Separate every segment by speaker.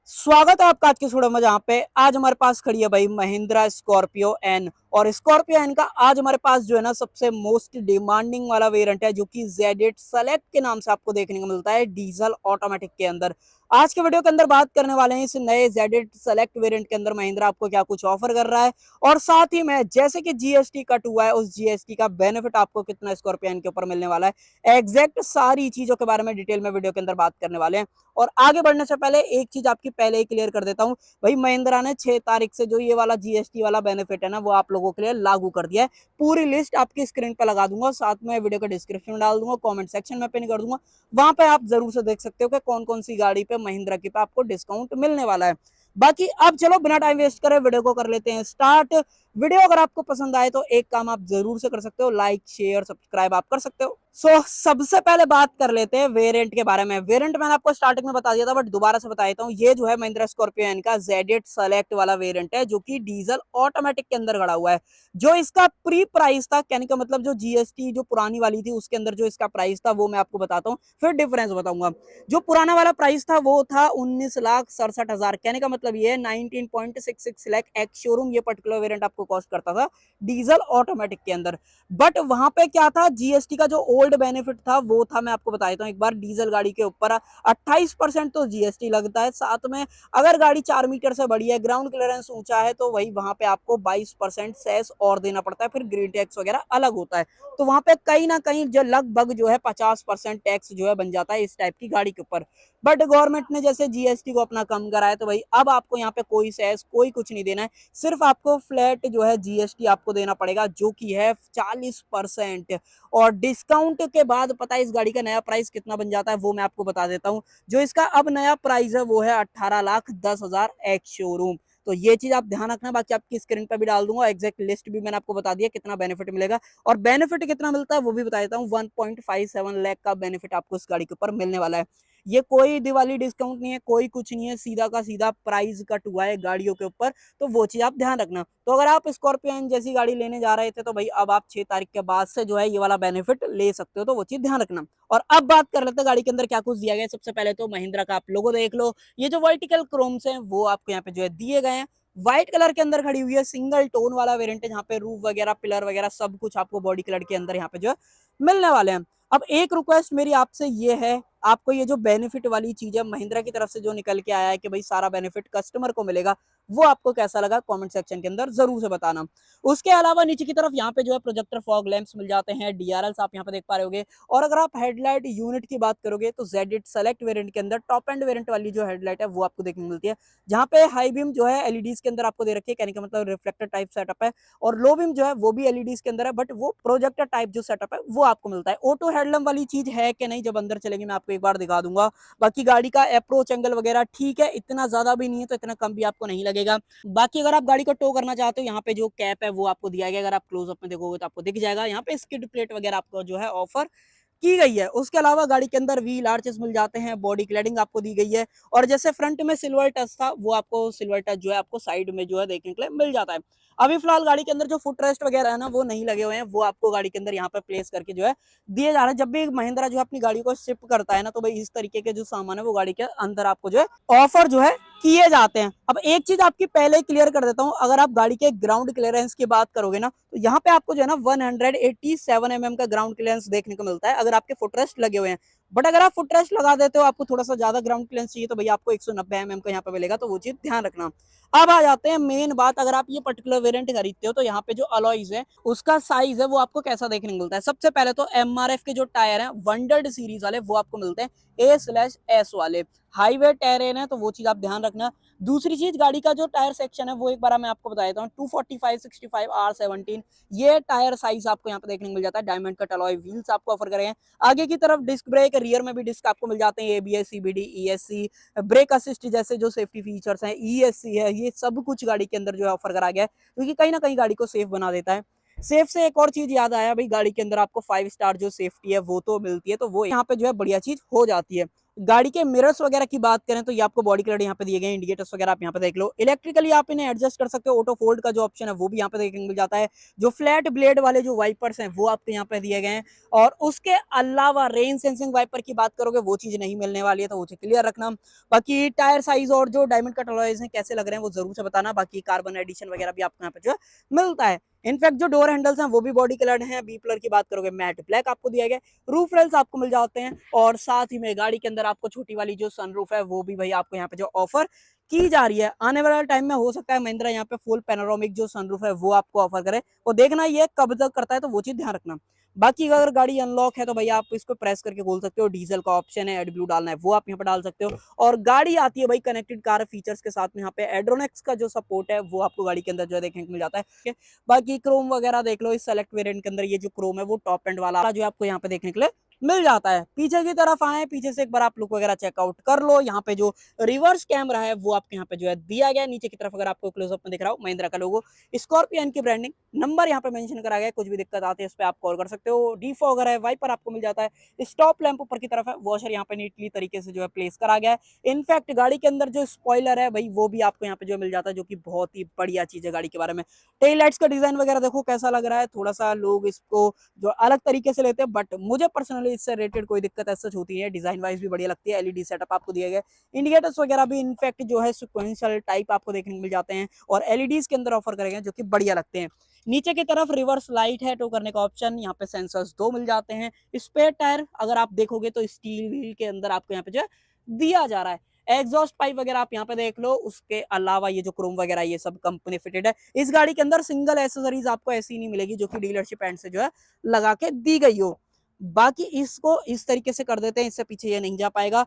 Speaker 1: स्वागत है आपका आज के वीडियो में। जहाँ पे आज हमारे पास खड़ी है भाई महिंद्रा स्कॉर्पियो एन। और स्कॉर्पियो एन का आज हमारे पास जो है ना सबसे मोस्ट डिमांडिंग वाला वेरिएंट है, जो कि Z8 सेलेक्ट के नाम से आपको देखने को मिलता है डीजल ऑटोमेटिक के अंदर। आज के वीडियो के अंदर बात करने वाले हैं इस नए Z8 सेलेक्ट वेरिएंट के अंदर महिंद्रा आपको क्या कुछ ऑफर कर रहा है, और साथ ही में जैसे कि जीएसटी कट हुआ है उस जीएसटी का बेनिफिट आपको कितना स्कॉर्पियो एन के ऊपर मिलने वाला है। एग्जैक्ट सारी चीजों के बारे में डिटेल में वीडियो के अंदर बात करने वाले हैं। और आगे बढ़ने से पहले एक चीज आपकी पहले ही क्लियर कर देता हूं, भाई महिंद्रा ने 6 तारीख से जो ये वाला जीएसटी वाला बेनिफिट है ना वो आप लोगों के लिए लागू कर दिया है। पूरी लिस्ट आपकी स्क्रीन पे लगा दूंगा, साथ में वीडियो के डिस्क्रिप्शन में डाल दूंगा, कमेंट सेक्शन में पिन कर दूंगा। वहां पे आप जरूर से देख सकते हो कि कौन कौन सी गाड़ी पे महिंद्रा की पे आपको डिस्काउंट मिलने वाला है। बाकी अब चलो बिना टाइम वेस्ट करे वीडियो को कर लेते हैं स्टार्ट। वीडियो अगर आपको पसंद आए तो एक काम आप जरूर से कर सकते हो, लाइक शेयर सब्सक्राइब आप कर सकते हो। सबसे पहले बात कर लेते हैं वेरिएंट के बारे में। वेरिएंट मैंने आपको स्टार्टिंग में बता दिया था, बट दोबारा से बता देता हूँ। ये जो है महिंद्रा स्कॉर्पियो एन का Z8 सेलेक्ट वाला वेरिएंट है, जो कि डीजल ऑटोमेटिक के अंदर खड़ा हुआ है। जो इसका प्री प्राइस था, कहने का मतलब जो जीएसटी जो पुरानी वाली थी उसके अंदर जो इसका प्राइस था वो मैं आपको बताता हूँ, फिर डिफरेंस बताऊंगा। जो पुराना वाला प्राइस था वो था 19,67,000। कहने का मतलब ये 19.66 लाख एक्स शोरूम ये पर्टिकुलर वेरिएंट आपको कॉस्ट करता था डीजल ऑटोमेटिक के अंदर। बट वहां पे क्या था, जीएसटी का जो ओल्ड बेनिफिट था वो था, मैं आपको बता देता हूँ एक बार। डीजल गाड़ी के ऊपर 28% तो जीएसटी लगता है, साथ में अगर गाड़ी 4 मीटर से बड़ी है, ग्राउंड क्लियरेंस ऊंचा है, तो वही वहां पे आपको 22% सेस और देना पड़ता है, फिर ग्रीन टैक्स वगैरह अलग होता है। तो वहां पे कहीं ना कहीं जो लगभग जो है 50% टैक्स जो है बन जाता है इस टाइप की गाड़ी के ऊपर। बट गवर्नमेंट ने जैसे जीएसटी को अपना कम करा है, तो भाई अब आपको यहाँ पे कोई सेस कोई कुछ नहीं देना है, सिर्फ आपको फ्लैट जो है जीएसटी आपको देना पड़ेगा, जो कि है 40%। और डिस्काउंट के बाद पता है इस गाड़ी का नया प्राइस कितना बन जाता है, वो मैं आपको बता देता हूँ। जो इसका अब नया प्राइस है वो है 18,10,000 एक्स शोरूम। तो ये चीज आप ध्यान रखना। बाकी आपकी स्क्रीन पर भी डाल दूंगा, एग्जैक्ट लिस्ट भी मैंने आपको बता दिया कितना बेनिफिट मिलेगा, और बेनिफिट कितना मिलता है वो भी बता देता हूँ। 1.57 लाख का बेनिफिट आपको इस गाड़ी के ऊपर मिलने वाला है। ये कोई दिवाली डिस्काउंट नहीं है, कोई कुछ नहीं है, सीधा का सीधा प्राइस कट हुआ है गाड़ियों के ऊपर। तो वो चीज आप ध्यान रखना। तो अगर आप स्कॉर्पियो जैसी गाड़ी लेने जा रहे थे तो भाई अब आप 6 तारीख के बाद से जो है ये वाला बेनिफिट ले सकते हो, तो वो चीज ध्यान रखना। और अब बात कर लेते हैं गाड़ी के अंदर क्या कुछ दिया गया है। सबसे पहले तो महिंद्रा का आप लोगो देख लो, ये जो वर्टिकल क्रोम्स हैं वो आपको यहाँ पे जो है दिए गए हैं। व्हाइट कलर के अंदर खड़ी हुई है, सिंगल टोन वाला वेरिएंट है, जहाँ पे रूफ वगैरह पिलर वगैरह सब कुछ आपको बॉडी कलर के अंदर यहाँ पे जो है मिलने वाले हैं। अब एक रिक्वेस्ट मेरी आपसे ये है, आपको ये जो बेनिफिट वाली चीज है महिंद्रा की तरफ से जो निकल के आया है कि भाई सारा बेनिफिट कस्टमर को मिलेगा, वो आपको कैसा लगा कमेंट सेक्शन के अंदर जरूर से बताना। उसके अलावा नीचे की तरफ यहाँ पे जो है प्रोजेक्टर फॉग लैंप्स मिल जाते हैं, डीआरएल्स आप यहाँ पे देख पा रहे होगे। और अगर आप हेडलाइट यूनिट की बात करोगे तो Z8 सेलेक्ट वेरिएंट के अंदर टॉप एंड वेरिएंट वाली जो हेडलाइट है वो आपको देखने को मिलती है, जहाँ पे हाई बीम जो है एलईडीज के अंदर आपको दे रखी है, कहने का मतलब रिफ्लेक्टर टाइप सेटअप है। और लो बीम जो है वो भी एलईडीज के अंदर है, बट वो प्रोजेक्टर टाइप जो सेटअप है वो आपको मिलता है। ऑटो हेडलैम्प वाली चीज है कि नहीं, जब अंदर चलेंगे मैं आपको एक बार दिखा दूंगा। बाकी गाड़ी का अप्रोच एंगल वगैरह ठीक है, इतना ज्यादा भी नहीं है तो इतना कम भी आपको नहीं लगेगा। बाकी अगर आप गाड़ी को टो करना चाहते हो, यहाँ पे जो कैप है वो आपको दिया गया, अगर आप क्लोजअप में देखोगे तो आपको दिख जाएगा। यहाँ पे स्किड प्लेट वगैरह आपको जो है ऑफर की गई है। उसके अलावा गाड़ी के अंदर व्हील आर्चेस मिल जाते हैं, बॉडी क्लैडिंग आपको दी गई है। और जैसे फ्रंट में सिल्वर टच था, वो आपको सिल्वर टच जो है आपको साइड में जो है देखने के लिए मिल जाता है। अभी फिलहाल गाड़ी के अंदर जो फुट रेस्ट वगैरह है ना वो नहीं लगे हुए हैं, वो आपको गाड़ी के अंदर यहाँ पे प्लेस करके जो है दिए जा रहे हैं। जब भी महिंद्रा जो है अपनी गाड़ी को शिप करता है ना, तो भाई इस तरीके के जो सामान है वो गाड़ी के अंदर आपको जो है ऑफर जो है किए जाते हैं। अब एक चीज आपकी पहले ही क्लियर कर देता हूं, अगर आप गाड़ी के ग्राउंड क्लियरेंस की बात करोगे ना, तो यहाँ पे आपको जो है ना 187 का ग्राउंड क्लियरेंस देखने को मिलता है अगर आपके फुटरेस्ट लगे हुए हैं। बट अगर आप फुटरेस्ट लगा देते हो, आपको थोड़ा सा ज्यादा ग्राउंड क्लियरेंस चाहिए, तो भैया आपको 190 का यहाँ पे मिलेगा, तो वो चीज ध्यान रखना। अब आ जाते हैं मेन बात, अगर आप ये पर्टिकुलर वेरिएंट खरीदते हो तो यहाँ पे जो अलॉयज है उसका साइज है वो आपको कैसा देखने को मिलता है। सबसे पहले तो एमआरएफ के जो टायर हैं वंडर्ड सीरीज वाले वो आपको मिलते हैं A/S वाले, हाईवे टेरेन है, तो वो चीज आप ध्यान रखना। दूसरी चीज, गाड़ी का जो टायर सेक्शन है वो एक बार मैं आपको बता देता हूँ, 245 65 R17 ये टायर साइज आपको यहाँ पे देखने को मिल जाता है। डायमंड कट अलॉय व्हील्स आपको ऑफर करें। आगे की तरफ डिस्क ब्रेक, रियर में भी डिस्क आपको मिल जाते हैं, ABS CBD ESC brake assist जैसे जो सेफ्टी फीचर्स हैं, ESC है, ये सब कुछ गाड़ी के अंदर जो है ऑफर करा गया है, क्योंकि कहीं ना कहीं गाड़ी को सेफ बना देता है। सेफ से एक और चीज याद आया भाई, गाड़ी के अंदर आपको 5 स्टार जो सेफ्टी है वो तो मिलती है, तो वो यहाँ पे जो है बढ़िया चीज हो जाती है। गाड़ी के मिरर्स वगैरह की बात करें तो ये आपको बॉडी कलर यहाँ पे दिए गए, इंडिकेटर्स वगैरह आप यहाँ पे देख लो। इलेक्ट्रिकली आप इन्हें एडजस्ट कर सकते हो, ऑटो फोल्ड का जो ऑप्शन है वो भी यहाँ पे देखने को मिल जाता है। जो फ्लैट ब्लेड वाले जो वाइपर्स हैं वो आपके यहाँ पे दिए गए हैं, और उसके अलावा रेन सेंसिंग वाइपर की बात करोगे वो चीज नहीं मिलने वाली है, तो वो चीज क्लियर रखना। बाकी टायर साइज और जो डायमंड कट अलॉयज हैं कैसे लग रहे हैं वो जरूर से बताना। बाकी कार्बन एडिशन वगैरह भी आपको यहाँ पे जो है मिलता है। इनफैक्ट जो डोर हैंडल्स हैं वो भी बॉडी कलर्ड हैं। बी कलर की बात करोगे मैट ब्लैक आपको दिया गया, रूफ रेल्स आपको मिल जाते हैं, और साथ ही में गाड़ी के अंदर आपको छोटी वाली जो सनरूफ है वो भी भाई आपको यहाँ पे जो ऑफर की जा रही है। आने वाले टाइम में हो सकता है महिंद्रा यहाँ पे फुल पैनोरामिक जो सनरूफ है वो आपको ऑफर करे, वो देखना ये कब तक करता है, तो वो चीज ध्यान रखना। बाकी अगर गाड़ी अनलॉक है तो भैया आप इसको प्रेस करके खोल सकते हो। डीजल का ऑप्शन है, एडब्ल्यू डालना है वो आप यहाँ पे डाल सकते हो। और गाड़ी आती है भाई कनेक्टेड कार फीचर्स के साथ में, यहाँ पे एड्रोनेक्स का जो सपोर्ट है वो आपको गाड़ी के अंदर जो है देखने को मिल जाता है। बाकी क्रोम वगैरह देख लो, इस सेलेक्ट वेरिएंट के अंदर ये जो क्रोम है वो टॉप एंड वाला जो आपको यहाँ पे देखने के लिए मिल जाता है। पीछे की तरफ आए, पीछे से एक बार आप लुक वगैरह चेकआउट कर लो। यहाँ पे जो रिवर्स कैमरा है वो आपके यहाँ पे जो है दिया गया। नीचे की तरफ अगर आपको क्लोजअप में दिख रहा हो महिंद्रा का लोगो, स्कॉर्पियन की ब्रांडिंग, नंबर यहाँ पे मेंशन करा गया है। कुछ भी दिक्कत आती है इस पे आप कॉल कर सकते हो। डिफॉगर है, वाइपर आपको मिल जाता है, स्टॉप लैंप ऊपर की तरफ है, वॉशर यहाँ पे नीटली तरीके से जो है प्लेस करा गया है। इनफैक्ट गाड़ी के अंदर जो स्पॉइलर है भाई वो भी आपको यहाँ पे जो मिल जाता है, जो कि बहुत ही बढ़िया चीज है गाड़ी के बारे में। टेल लाइट्स का डिजाइन वगैरह देखो कैसा लग रहा है, थोड़ा सा लोग इसको जो अलग तरीके से लेते हैं, बट मुझे पर्सनली इससे रिलेटेड कोई दिक्कत ऐसा होती है। डिजाइन वाइज भी बढ़िया लगती है, एलईडी सेटअप आपको दिया गया। इंडिकेटर्स वगैरह भी इनफैक्ट जो है सिक्वेंशियल टाइप आपको देखने को मिल जाते हैं, और एलईडीज के अंदर ऑफर करेंगे जो कि बढ़िया लगते हैं। नीचे की तरफ रिवर्स लाइट है, टो करने का ऑप्शन, यहाँ पे सेंसर्स दो मिल जाते हैं। स्पेयर टायर अगर आप देखोगे तो स्टील व्हील के अंदर आपको यहाँ पे जो है दिया जा रहा है। एग्जॉस्ट पाइप वगैरह आप यहाँ पे देख लो। उसके अलावा ये जो क्रोम वगैरह ये सब कंपनी फिटेड है। इस गाड़ी के अंदर सिंगल एसेसरीज आपको ऐसी नहीं मिलेगी जो कि डीलरशिप एंड से जो है लगा के दी गई हो। बाकी इसको इस तरीके से कर देते हैं, इससे पीछे ये नहीं जा पाएगा।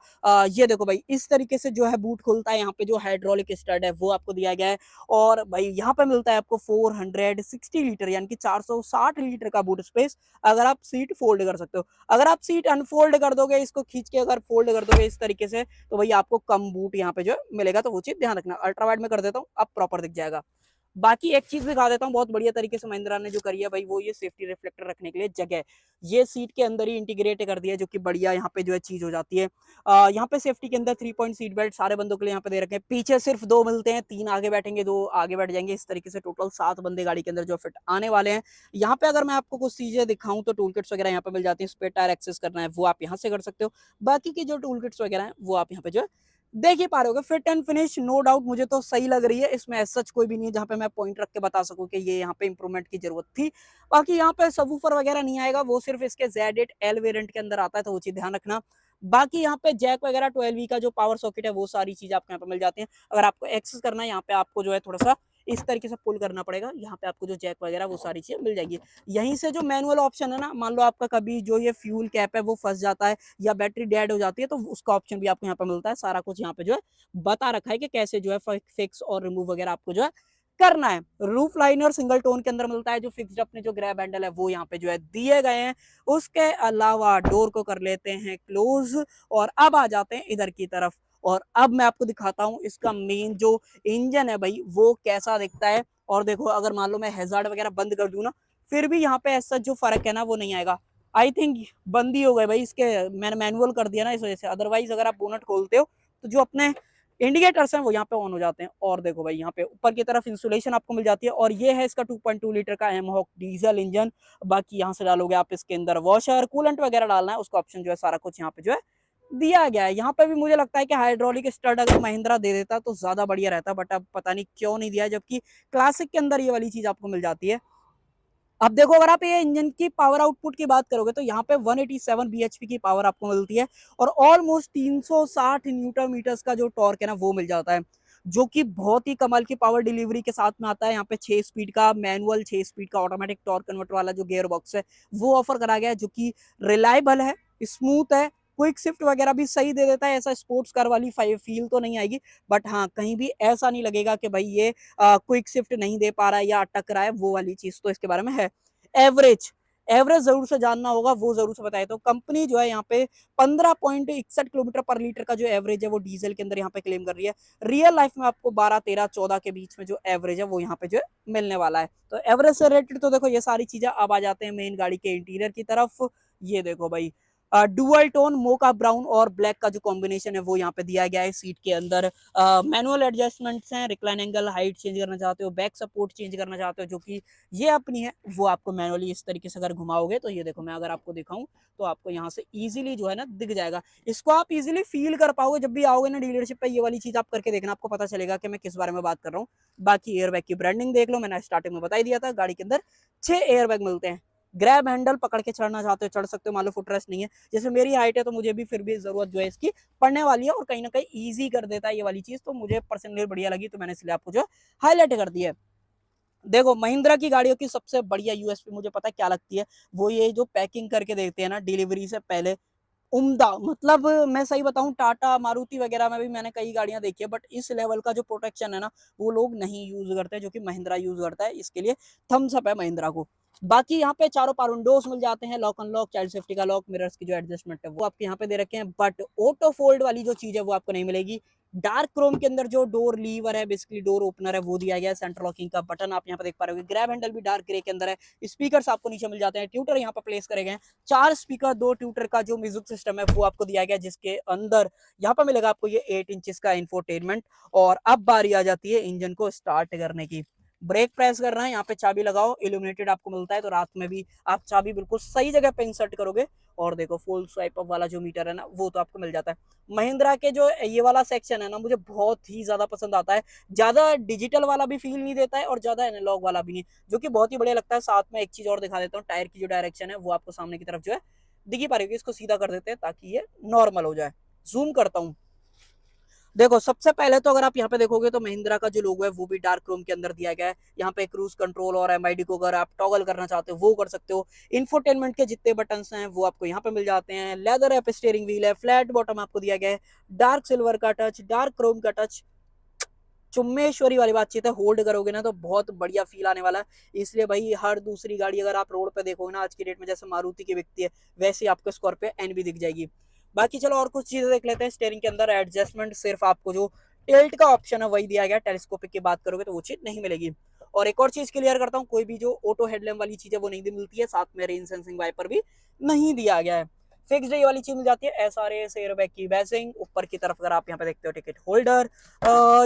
Speaker 1: ये देखो भाई इस तरीके से जो है बूट खुलता है। यहाँ पे जो हाइड्रोलिक स्टड है वो आपको दिया गया है, और भाई यहाँ पे मिलता है आपको 460 लीटर यानी कि 460 लीटर का बूट स्पेस, अगर आप सीट फोल्ड कर सकते हो। अगर आप सीट अनफोल्ड कर दोगे, इसको खींच के अगर फोल्ड कर दोगे इस तरीके से, तो भाई आपको कम बूट यहाँ पे जो मिलेगा, तो वो चीज ध्यान रखना। अल्ट्रा वाइड में कर देता हूँ, अब प्रॉपर दिख जाएगा। बाकी एक चीज दिखा देता हूँ, बहुत बढ़िया तरीके से महिंद्रा ने जो करी है भाई, वो ये सेफ्टी रिफ्लेक्टर रखने के लिए जगह ये सीट के अंदर ही इंटीग्रेट कर दिया है, जो कि बढ़िया यहाँ पे जो है चीज हो जाती है। यहाँ पे सेफ्टी के अंदर 3 पॉइंट सीट बेल्ट सारे बंदों के लिए यहाँ पे दे रखे हैं। पीछे सिर्फ 2 मिलते हैं, 3 आगे बैठेंगे, 2 आगे बैठ जाएंगे। इस तरीके से टोटल 7 बंदे गाड़ी के अंदर जो फिट आने वाले हैं। यहाँ पे अगर मैं आपको कुछ चीजें दिखाऊं तो टूल किट्स वगैरह यहाँ पे मिल जाती है। स्पेयर टायर एक्सेस करना है वो आप यहाँ से कर सकते हो। बाकी की जो टूल किट्स वगैरह है वो आप यहाँ पे जो है देख ही पा रहे हो। Fit and finish no doubt मुझे तो सही लग रही है, इसमें सच कोई भी नहीं है जहां पे मैं पॉइंट रख के बता सकूं कि ये यहाँ पे इंप्रूवमेंट की जरूरत थी। बाकी यहाँ पे सबवूफर वगैरह नहीं आएगा, वो सिर्फ इसके Z8L वेरिएंट के अंदर आता है, तो वो चीज ध्यान रखना। बाकी यहाँ पे जैक वगैरह 12V का जो पावर सॉकेट है वो सारी चीज आपको यहाँ पे मिल जाती है। अगर आपको एक्सेस करना है यहाँ पे आपको जो है थोड़ा सा इस तरीके से पुल करना पड़ेगा। यहाँ पे आपको जो जैक वगैरह वो सारी चीजें मिल जाएगी। यहीं से जो मैनुअल ऑप्शन है ना, मान लो आपका कभी जो ये फ्यूल कैप है वो फंस जाता है या बैटरी डेड हो जाती है, तो उसका ऑप्शन भी आपको यहाँ पे मिलता है। सारा कुछ यहाँ पे जो है बता रखा है कि कैसे जो है फिक्स और रिमूव वगैरह आपको जो है करना है। रूफ लाइनर सिंगल टोन के अंदर मिलता है, जो फिक्स्ड अपने जो ग्रैब हैंडल है वो यहाँ पे जो है दिए गए हैं। उसके अलावा डोर को कर लेते हैं क्लोज, और अब आ जाते हैं इधर की तरफ। और अब मैं आपको दिखाता हूँ इसका मेन जो इंजन है भाई वो कैसा दिखता है। और देखो अगर मान लो मैं हैजार्ड वगैरह बंद कर दूं ना, फिर भी यहाँ पे ऐसा जो फर्क है ना वो नहीं आएगा। आई थिंक बंद ही हो गए भाई इसके, मैंने मैनुअल कर दिया ना इस वजह से। अदरवाइज अगर आप बोनट खोलते हो तो जो अपने इंडिकेटर्स हैं वो यहाँ पे ऑन हो जाते हैं। और देखो भाई यहाँ पे ऊपर की तरफ इंसुलेशन आपको मिल जाती है, और ये है इसका 2.2 लीटर का एमहॉक डीजल इंजन। बाकी यहाँ से डालोगे आप इसके अंदर वॉशर कूलेंट वगैरह डालना है, उसका ऑप्शन जो है सारा कुछ यहाँ पे जो है दिया गया है। यहाँ पे भी मुझे लगता है कि हाइड्रोलिक स्टड अगर महिंद्रा दे देता तो ज्यादा बढ़िया रहता, बट अब पता नहीं क्यों नहीं दिया, जबकि क्लासिक के अंदर ये वाली चीज आपको मिल जाती है। अब देखो अगर आप ये इंजन की पावर आउटपुट की बात करोगे तो यहाँ पे 187 bhp की पावर आपको मिलती है, और ऑलमोस्ट 360 न्यूटन मीटर्स का जो टॉर्क है ना वो मिल जाता है, जो कि बहुत ही कमाल की पावर डिलीवरी के साथ में आता है। यहाँ पे 6 स्पीड का मैनुअल, 6 स्पीड का ऑटोमेटिक टॉर्क कन्वर्टर वाला जो गियर बॉक्स है वो ऑफर करा गया है, जो कि रिलायबल है, स्मूथ है, क्विक शिफ्ट वगैरह भी सही दे देता है। ऐसा स्पोर्ट्स कार वाली फील तो नहीं आएगी, बट हाँ कहीं भी ऐसा नहीं लगेगा कि भाई ये क्विक शिफ्ट नहीं दे पा रहा है या अटक रहा है, वो वाली चीज तो इसके बारे में है। एवरेज एवरेज जरूर से जानना होगा, वो जरूर से बताए। तो कंपनी जो है यहाँ पे 15.61 किलोमीटर पर लीटर का जो एवरेज है वो डीजल के अंदर यहाँ पे क्लेम कर रही है। रियल लाइफ में आपको 12, 13, 14 के बीच में जो एवरेज है वो यहाँ पे जो है मिलने वाला है। तो एवरेज से रिलेटेड तो देखो ये सारी चीजें। अब आ जाते हैं मेन गाड़ी के इंटीरियर की तरफ। ये देखो भाई डुअल टोन मोका ब्राउन और ब्लैक का जो कॉम्बिनेशन है वो यहाँ पे दिया गया है। सीट के अंदर मैनुअल एडजस्टमेंट्स हैं, रिक्लाइन एंगल, हाइट चेंज करना चाहते हो, बैक सपोर्ट चेंज करना चाहते हो, जो कि ये अपनी है वो आपको मैनुअली इस तरीके से अगर घुमाओगे तो ये देखो, मैं अगर आपको दिखाऊं तो आपको यहाँ से इजीली जो है ना दिख जाएगा। इसको आप इजीली फील कर पाओगे जब भी आओगे ना डीलरशिप पे। ये वाली चीज आप करके देखना, आपको पता चलेगा कि मैं किस बारे में बात कर रहा हूँ। बाकी एयरबैग की ब्रांडिंग देख लो, मैंने स्टार्टिंग में बता ही दिया था। गाड़ी के अंदर 6 एयरबैग मिलते हैं। ग्रैब हैंडल पकड़ के चढ़ना चाहते हो चढ़ सकते हो, मान लो फुट रेस्ट नहीं है। जैसे मेरी हाइट है तो मुझे भी फिर भी जरूरत जो है इसकी पड़ने वाली है, और कहीं ना कहीं ईजी कर देता है ये वाली चीज, तो मुझे पर्सनली बढ़िया लगी, तो मैंने इसलिए आपको जो हाईलाइट कर दिया है। देखो महिंद्रा की गाड़ियों की सबसे बढ़िया यूएसपी मुझे पता है क्या लगती है, वो ये जो पैकिंग करके देते हैं ना डिलीवरी से पहले, उम्दा। मतलब मैं सही बताऊं, टाटा मारुति वगैरह में भी मैंने कई गाड़ियां देखी है, बट इस लेवल का जो प्रोटेक्शन है ना वो लोग नहीं यूज करते जो कि महिंद्रा यूज करता है। इसके लिए थम्स अप है महिंद्रा को। बाकी यहाँ पे चारों पार विंडोज मिल जाते हैं, लॉक अनलॉक, चाइल्ड सेफ्टी का लॉक, मिरर्स की जो एडजस्टमेंट है वो आपके यहाँ पे दे रखे हैं, बट ऑटो फोल्ड वाली जो चीज है वो आपको नहीं मिलेगी। डार्क क्रोम के अंदर जो डोर लीवर है, बेसिकली डोर ओपनर है, वो दिया गया है। सेंटर लॉकिंग का बटन आप यहाँ पे देख पा रहे हो। ग्रैब हैंडल भी डार्क ग्रे के अंदर है। स्पीकर्स आपको नीचे मिल जाते हैं। ट्यूटर यहाँ पे प्लेस करे गए हैं। 4 स्पीकर, 2 ट्यूटर का जो म्यूजिक सिस्टम है वो आपको दिया गया, जिसके अंदर यहाँ पे मिलेगा आपको ये 8 इंचेस का इंफोटेनमेंट। और अब बारी आ जाती है इंजन को स्टार्ट करने की। ब्रेक प्रेस करना है, यहाँ पे चाबी लगाओ, इल्यूमिनेटेड आपको मिलता है, तो रात में भी आप चाबी बिल्कुल सही जगह पे इंसर्ट करोगे। और देखो फुल स्वाइप अप वाला जो मीटर है ना वो तो आपको मिल जाता है। महिंद्रा के जो ये वाला सेक्शन है ना मुझे बहुत ही ज्यादा पसंद आता है। ज्यादा डिजिटल वाला भी फील नहीं देता है और ज्यादा एनालॉग वाला भी नहीं, जो कि बहुत ही बढ़िया लगता है। साथ में एक चीज और दिखा देता हूँ, टायर की जो डायरेक्शन है वो आपको सामने की तरफ जो है दिखी पा रही होगी। इसको सीधा कर देते हैं ताकि ये नॉर्मल हो जाए। जूम करता हूँ। देखो सबसे पहले तो अगर आप यहाँ पे देखोगे तो महिंद्रा का जो लोगो है वो भी डार्क क्रोम के अंदर दिया गया है। यहाँ पे क्रूज कंट्रोल और एमआईडी को अगर आप टॉगल करना चाहते हो वो कर सकते हो। इंफोटेनमेंट के जितने बटन हैं वो आपको यहाँ पे मिल जाते हैं। लेदर है, स्टीयरिंग व्हील है, फ्लैट बॉटम आपको दिया गया है, डार्क सिल्वर का टच, डार्क क्रोम का टच। चुम्मेश्वरी वाली बातचीत है, होल्ड करोगे ना तो बहुत बढ़िया फील आने वाला है। इसलिए भाई हर दूसरी गाड़ी अगर आप रोड पे देखोगे ना आज की डेट में, जैसे मारुति की बिकती है वैसे आपको स्कॉर्पियो एन भी दिख जाएगी। बाकी चलो और कुछ चीजें देख लेते हैं। स्टीयरिंग के अंदर एडजस्टमेंट सिर्फ आपको जो टिल्ट का ऑप्शन है वही दिया गया। टेलीस्कोपिक की बात करोगे तो वो चीज नहीं मिलेगी। और एक और चीज क्लियर करता हूँ, कोई भी जो ऑटो हेडलैम्प वाली चीज है वो नहीं मिलती है। साथ में रेन सेंसिंग वाइपर भी नहीं दिया गया है। फिक्स्ड ये वाली चीज मिल जाती है, एसआरएस एयरबैग की बैसिंग। ऊपर की तरफ अगर आप यहाँ पे देखते हो टिकट होल्डर,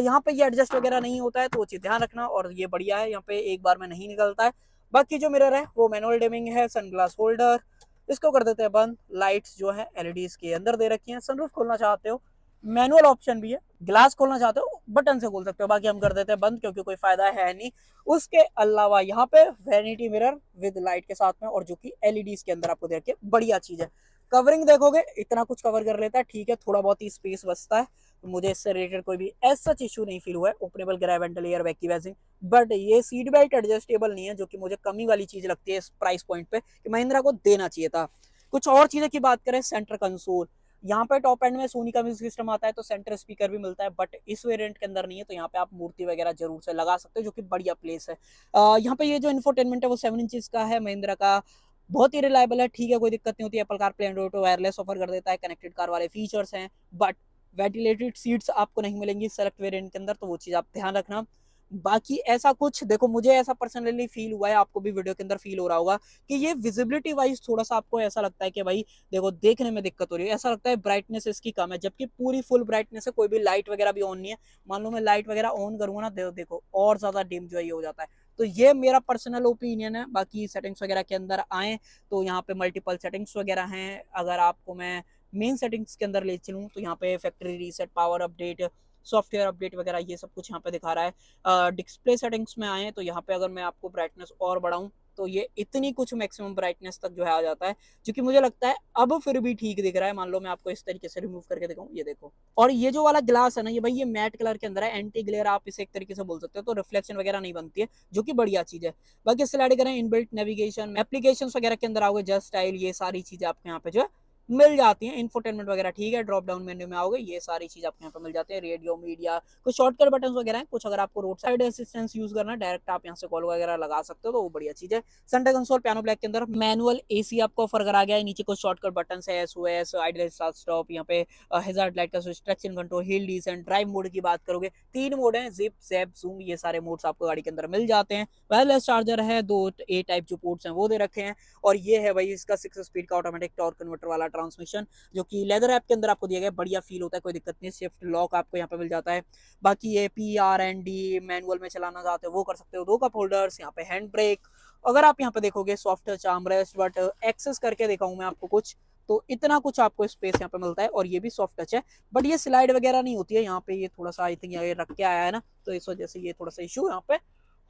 Speaker 1: यहाँ पे ये एडजस्ट वगैरह नहीं होता है तो वो चीज ध्यान रखना। और ये बढ़िया है, यहाँ पे एक बार में नहीं निकलता है। बाकी जो मिरर है वो मैनुअल डिमिंग है। सनग्लास होल्डर, इसको कर देते हैं बंद। लाइट्स जो है एलईडीज के अंदर दे रखी हैं। सनरूफ खोलना चाहते हो मैनुअल ऑप्शन भी है। ग्लास खोलना चाहते हो बटन से खोल सकते हो, बाकी हम कर देते हैं बंद क्योंकि कोई फायदा है नहीं। उसके अलावा यहाँ पे वैनिटी मिरर विद लाइट के साथ में, और जो कि एलईडीज के अंदर आपको दे रखी है, बढ़िया चीज है। कवरिंग देखोगे इतना कुछ कवर कर लेता है, ठीक है थोड़ा बहुत ही स्पेस बचता है। तो मुझे इससे रिलेटेड कोई भी ऐसा इशू नहीं फील हुआ है। ओपनेबल ग्रैब हैंडल, एयरबैग की वैसिंग, बट ये सीट बेल्ट एडजस्टेबल नहीं है, जो कि मुझे कमी वाली चीज लगती है इस प्राइस पॉइंट पे, कि महिंद्रा को देना चाहिए था। कुछ और चीजें की बात करें, सेंटर कंसोल, यहाँ पे टॉप एंड में सोनी का म्यूजिक सिस्टम आता है तो सेंटर स्पीकर भी मिलता है, बट इस वेरिएंट के अंदर नहीं है। तो यहाँ पे आप मूर्ति वगैरह जरूर से लगा सकते हो, जो कि बढ़िया प्लेस है। यहाँ पे ये जो इन्फोटेनमेंट है वो 7 इंचेस का है महिंद्रा का, बहुत ही रिलायबल है, ठीक है कोई दिक्कत नहीं होती। Apple car play Android wireless offer कर देता है, कनेक्टेड कार वाले फीचर्स हैं, बट वेंटिलेटेड सीट्स आपको नहीं मिलेंगी सेलेक्ट वेरिएंट के अंदर, तो वो चीज आप ध्यान रखना। बाकी ऐसा कुछ देखो, मुझे ऐसा पर्सनली फील हुआ है, आपको भी वीडियो के अंदर फील हो रहा होगा कि ये विजिबिलिटी वाइज थोड़ा सा आपको ऐसा लगता है कि भाई देखो देखने में दिक्कत हो रही है, ऐसा लगता है ब्राइटनेस इसकी कम है, जबकि पूरी फुल ब्राइटनेस है, कोई भी लाइट वगैरह भी ऑन नहीं है। मान लो मैं लाइट वगैरह ऑन करूंगा ना, देखो और ज्यादा डिम जो है ये हो जाता है। तो ये मेरा पर्सनल ओपिनियन है। बाकी सेटिंग्स वगैरह के अंदर आए तो यहाँ पे मल्टीपल सेटिंग्स वगैरह हैं। अगर आपको मैं मेन सेटिंग्स के अंदर ले चलूँ तो यहाँ पे factory reset, power update, software update वगैरह ये सब कुछ यहाँ पे दिखा रहा है। डिस्प्ले सेटिंग्स में आए तो यहाँ पे अगर मैं आपको ब्राइटनेस और बढ़ाऊं तो ये इतनी कुछ मैक्सिमम ब्राइटनेस तक जो है आ जाता है, जो कि मुझे लगता है अब फिर भी ठीक दिख रहा है। मान लो मैं आपको इस तरीके से रिमूव करके दिखाऊं, ये देखो। और ये जो वाला ग्लास है ना, ये भाई ये मैट कलर के अंदर है, एंटी ग्लेयर आप इसे एक तरीके से बोल सकते हो, तो रिफ्लेक्शन वगैरह नहीं बनती है, जो कि बढ़िया चीज है। बाकी स्लाइड करें, इनबिल्ट नेविगेशन, एप्लीकेशन वगैरह के अंदर आओगे, जस्ट स्टाइल, ये सारी चीजें आपको यहाँ पे जो है मिल जाती हैं। इंफोटेनमेंट वगैरह ठीक है। ड्रॉप डाउन मेन्यू में आओगे, ये सारी चीज आपको यहाँ पे मिल जाती है। रेडियो, मीडिया, कुछ शॉर्टकट बटन वगैरह हैं। कुछ अगर आपको रोड साइड असिस्टेंस यूज करना है, डायरेक्ट आप यहाँ से कॉल वगैरह लगा सकते हो, तो वो बढ़िया चीज है। सेंटर कंसोल पियानो ब्लैक के अंदर मैनुअल एसी आपको ऑफर करा गया है। नीचे कुछ शॉर्टकट बटन है, एसओएस, आइडल स्टार्ट स्टॉप, यहाँ पे हैजार्ड लाइट का switch, traction control, hill descent. Drive mode की बात करोगे 3 मोड है, जिप, जैप, जूम, ये सारे मोड्स आपको गाड़ी के अंदर मिल जाते हैं। वायरलेस चार्जर है, 2 ए टाइप जो पोर्ट्स हैं वो दे रखे हैं। और ये है भाई इसका 6 स्पीड का ऑटोमेटिक टॉर्क कन्वर्टर वाला ट्रांसमिशन जो कि लेदर ऐप के अंदर आपको दिया गया है, बढ़िया फील होता है, कोई दिक्कत नहीं। शिफ्ट लॉक आपको यहाँ पे मिल जाता है। बाकी ये PRND मैनुअल में चलाना चाहते हो वो कर सकते हो। 2 कप होल्डर्स, यहाँ पे हैंड ब्रेक। अगर आप यहाँ पे देखोगे soft touch armrest, but access करके दिखाऊं मैं आपको कुछ, तो इतना कुछ आपको स्पेस यहाँ पे मिलता है और ये भी सॉफ्ट टच है, बट ये स्लाइड वगैरह नहीं होती है यहाँ पे। ये थोड़ा सा आई थिंक ये रख के आया है ना, तो इस वजह से ये थोड़ा सा इशू यहाँ पे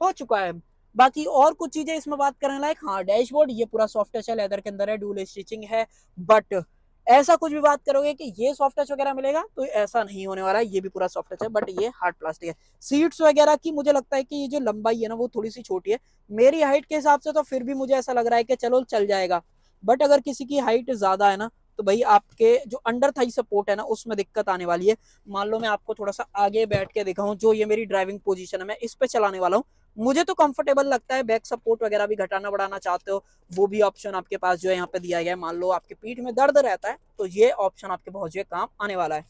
Speaker 1: हो चुका है। बाकी और कुछ चीजें इसमें बात करने लायक, हाँ डैशबोर्ड ये पूरा सॉफ्ट टच है, लेदर के अंदर है, डुअल स्टिचिंग है। बट ऐसा कुछ भी बात करोगे कि ये सॉफ्ट टच वगैरह मिलेगा, तो ऐसा नहीं होने वाला है। ये भी पूरा सॉफ्ट टच है, बट ये हार्ड प्लास्टिक है। सीट्स वगैरह की मुझे लगता है कि ये जो लंबाई है ना वो थोड़ी सी छोटी है मेरी हाइट के हिसाब से, तो फिर भी मुझे ऐसा लग रहा है कि चलो चल जाएगा। बट अगर किसी की हाइट ज्यादा है ना, तो भाई आपके जो अंडर थाई सपोर्ट है ना उसमें दिक्कत आने वाली है। मान लो मैं आपको थोड़ा सा आगे बैठ के दिखाऊं, जो ये मेरी ड्राइविंग पोजीशन है मैं इस पे चलाने वाला हूँ, मुझे तो कंफर्टेबल लगता है। बैक सपोर्ट वगैरह भी घटाना बढ़ाना चाहते हो, वो भी ऑप्शन आपके पास जो है यहाँ पे दिया गया है। मान लो आपके पीठ में दर्द रहता है, तो ये ऑप्शन आपके बहुत जो काम आने वाला है।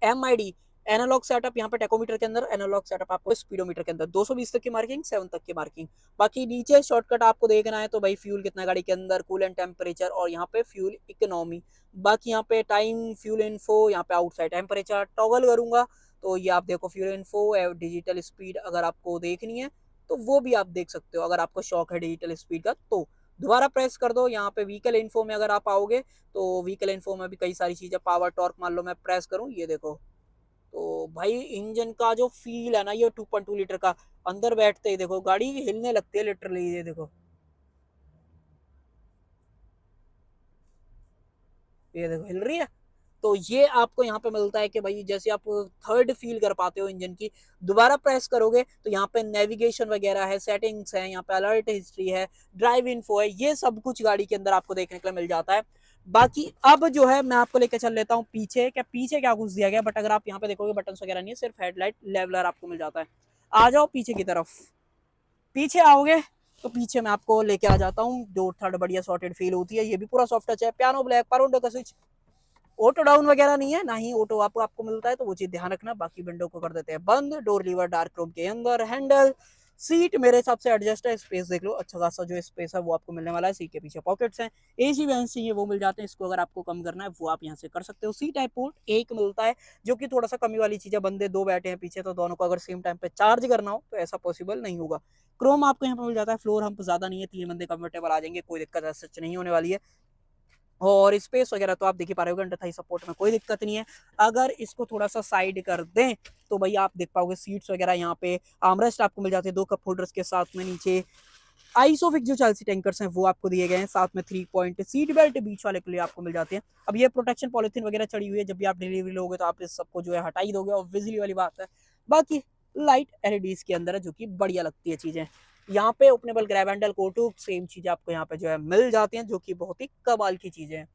Speaker 1: MID एनालॉग सेटअप, यहाँ पे टेकोमीटर के अंदर एनालॉग सेटअप, आपको स्पीडोमीटर के अंदर 220 तक की मार्किंग, 7 तक की मार्किंग। बाकी नीचे शॉर्टकट आपको देखना है तो भाई फ्यूल कितना गाड़ी के अंदर, कूलेंट टेम्परेचर, और यहाँ पे फ्यूल इकोनॉमी। बाकी यहाँ पे टाइम, फ्यूल इन्फो, यहाँ पे आउटसाइड टेम्परेचर टॉगल करूंगा तो ये आप देखो फ्यूल इन्फो, डिजिटल स्पीड अगर आपको देखनी है तो वो भी आप देख सकते हो, अगर आपको शौक है डिजिटल स्पीड का। तो दोबारा प्रेस कर दो, यहाँ पे व्हीकल इन्फो में अगर आप आओगे तो व्हीकल इन्फो में भी कई सारी चीजें, पावर टॉर्क मान लो मैं प्रेस करूँ, ये देखो। तो भाई इंजन का जो फील है ना, ये 2.2 लीटर का, अंदर बैठते ही देखो गाड़ी हिलने लगती है लिटरली, ये देखो, ये देखो हिल रही है। तो ये आपको यहाँ पे मिलता है कि भाई जैसे आप थर्ड फील कर पाते हो इंजन की। दोबारा प्रेस करोगे तो यहाँ पे नेविगेशन वगैरह है, सेटिंग्स है, यहाँ पे अलर्ट हिस्ट्री है, ड्राइव इन्फो है, ये सब कुछ गाड़ी के अंदर आपको देखने के लिए मिल जाता है। बाकी अब जो है मैं आपको लेकर चल लेता हूँ पीछे, क्या पीछे क्या कुछ दिया गया, बट अगर आप यहाँ पे देखोगे बटन वगैरह नहीं है, सिर्फ हेडलाइट लेवलर आपको मिल जाता है। आ जाओ पीछे की तरफ, पीछे आओगे तो पीछे मैं आपको लेके आ जाता हूँ, जो थर्ड बढ़िया सॉर्टेड फील होती है। ये भी पूरा सॉफ्ट टच है, पियानो ब्लैक, पारोंडो का स्विच, ऑटो डाउन वगैरह नहीं है, ना ही ऑटो आपको मिलता है, तो वो चीज ध्यान रखना। बाकी विंडो को कर देते हैं बंद, डोर लीवर डार्क क्रोम के अंदर, हैंडल, सीट मेरे हिसाब से एडजस्ट है। स्पेस देख लो, अच्छा खासा जो स्पेस है वो आपको मिलने वाला है। सीट के पीछे पॉकेट्स हैं, एसी वैन चाहिए वो मिल जाते हैं, इसको अगर आपको कम करना है वो आप यहाँ से कर सकते हो। सी टाइप पोर्ट एक मिलता है, जो कि थोड़ा सा कमी वाली चीज है, बंदे 2 बैठे हैं पीछे, तो दोनों को अगर सेम टाइम पे चार्ज करना हो तो ऐसा पॉसिबल नहीं होगा। क्रोम आपको यहाँ पे मिल जाता है, फ्लोर हम्प ज्यादा नहीं है, 3 बंदे कंफर्टेबल आ जाएंगे, कोई दिक्कत सच नहीं होने वाली है। और स्पेस वगैरह तो आप देख ही पा रहे हो, अंडर थाई सपोर्ट में कोई दिक्कत नहीं है। अगर इसको थोड़ा सा साइड कर दें तो भाई आप देख पाओगे सीट्स वगैरह, यहाँ पे आर्मरेस्ट आपको मिल जाते हैं 2 कप होल्डर्स के साथ में। नीचे आइसोफिक जो चेल्सी टैंकर्स हैं वो आपको दिए गए हैं, साथ में 3 पॉइंट सीट बेल्ट बीच वाले के लिए आपको मिल जाते हैं। अब ये प्रोटेक्शन पॉलिथीन वगैरह चढ़ी हुई है, जब भी आप डिलीवरी लोगे तो आप इस सबको जो है हटा ही दोगे, ऑब्वियसली वाली बात है। बाकी लाइट एलईडीज के अंदर है, जो कि बढ़िया लगती है चीजें। यहाँ पे ओपनेबल ग्रैब हैंडल, कोटू सेम चीज आपको यहाँ पे जो है मिल जाती हैं, जो कि बहुत ही कमाल की चीजें हैं।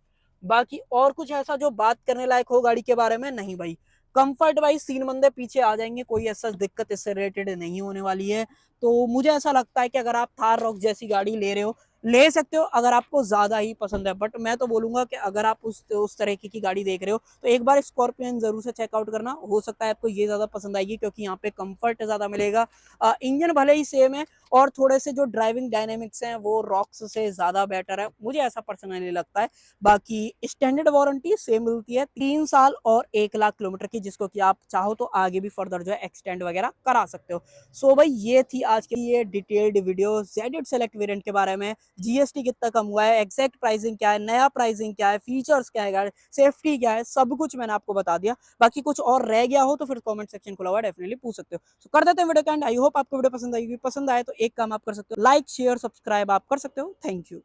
Speaker 1: बाकी और कुछ ऐसा जो बात करने लायक हो गाड़ी के बारे में नहीं भाई। कंफर्ट वाइज 3 बंदे पीछे आ जाएंगे, कोई ऐसा दिक्कत इससे रिलेटेड नहीं होने वाली है। तो मुझे ऐसा लगता है कि अगर आप थार रॉक जैसी गाड़ी ले रहे हो, ले सकते हो अगर आपको ज्यादा ही पसंद है। बट मैं तो बोलूंगा कि अगर आप उस तरीके की गाड़ी देख रहे हो तो एक बार स्कॉर्पियन जरूर से चेकआउट करना, हो सकता है आपको ये ज्यादा पसंद आएगी, क्योंकि यहाँ पे कंफर्ट ज्यादा मिलेगा। इंजन भले ही सेम है, और थोड़े से जो ड्राइविंग डायनेमिक्स हैं वो रॉक्स से ज्यादा बेटर है, मुझे ऐसा पर्सनली लगता है। बाकी स्टैंडर्ड वारंटी सेम मिलती है, 3 साल और 1 लाख किलोमीटर की, जिसको कि आप चाहो तो आगे भी फर्दर जो है एक्सटेंड वगैरह करा सकते हो। सो भाई ये थी आज की ये detailed video Z8 select variant के बारे में। जीएसटी कितना कम हुआ है, एग्जैक्ट प्राइसिंग क्या है, नया प्राइसिंग क्या है, फीचर्स क्या है, सेफ्टी क्या है, सब कुछ मैंने आपको बता दिया। बाकी कुछ और रह गया हो तो फिर कमेंट सेक्शन खुला हुआ, डेफिनेटली पूछ सकते हो। तो कर देते हैं वीडियो का एंड। आई होप आपको वीडियो पसंद आएगी, पसंद आए तो एक काम आप कर सकते हो, लाइक शेयर सब्सक्राइब आप कर सकते हो। Thank you.